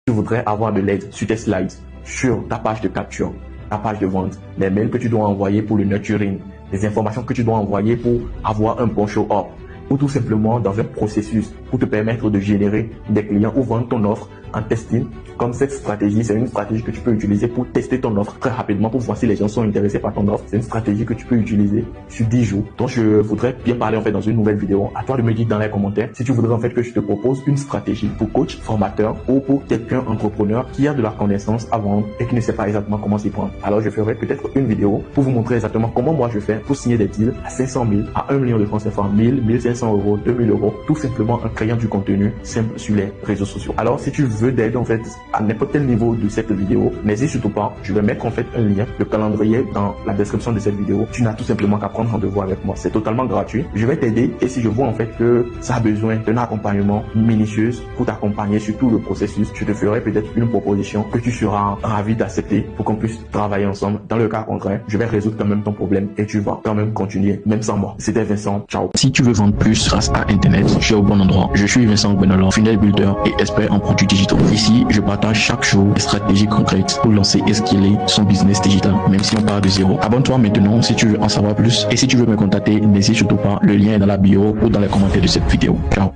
tu voudrais avoir de l'aide sur tes slides, sur ta page de capture, ta page de vente, les mails que tu dois envoyer pour le nurturing, les informations que tu dois envoyer pour avoir un bon show-up, ou tout simplement dans un processus pour te permettre de générer des clients ou vendre ton offre en testing. Comme cette stratégie, c'est une stratégie que tu peux utiliser pour tester ton offre très rapidement pour voir si les gens sont intéressés par ton offre. C'est une stratégie que tu peux utiliser sur 10 jours. Donc je voudrais bien parler en fait dans une nouvelle vidéo. À toi de me dire dans les commentaires si tu voudrais en fait que je te propose une stratégie pour coach, formateur ou pour quelqu'un entrepreneur qui a de la connaissance à vendre et qui ne sait pas exactement comment s'y prendre. Alors je ferai peut-être une vidéo pour vous montrer exactement comment moi je fais pour signer des deals à 500 000, à 1 million de francs CFA, 1000, 1500 euros, 2000 euros, tout simplement en créant du contenu simple sur les réseaux sociaux. Alors si tu veux d'aide en fait à n'importe quel niveau de cette vidéo, n'hésite surtout pas, je vais mettre en fait un lien, le calendrier dans la description de cette vidéo. Tu n'as tout simplement qu'à prendre rendez-vous avec moi, c'est totalement gratuit. Je vais t'aider et si je vois en fait que ça a besoin d'un accompagnement minutieux pour t'accompagner sur tout le processus, je te ferai peut-être une proposition que tu seras ravi d'accepter pour qu'on puisse travailler ensemble. Dans le cas contraire, je vais résoudre quand même ton problème et tu vas quand même continuer, même sans moi. C'était Vincent, ciao. Si tu veux vendre plus grâce à Internet, je suis au bon endroit. Je suis Vincent Gbenolon, funnel builder et expert en produits digitaux. Ici, je partage chaque jour des stratégies concrètes pour lancer et scaler son business digital, même si on part de zéro. Abonne-toi maintenant si tu veux en savoir plus et si tu veux me contacter, n'hésite surtout pas, le lien est dans la bio ou dans les commentaires de cette vidéo. Ciao.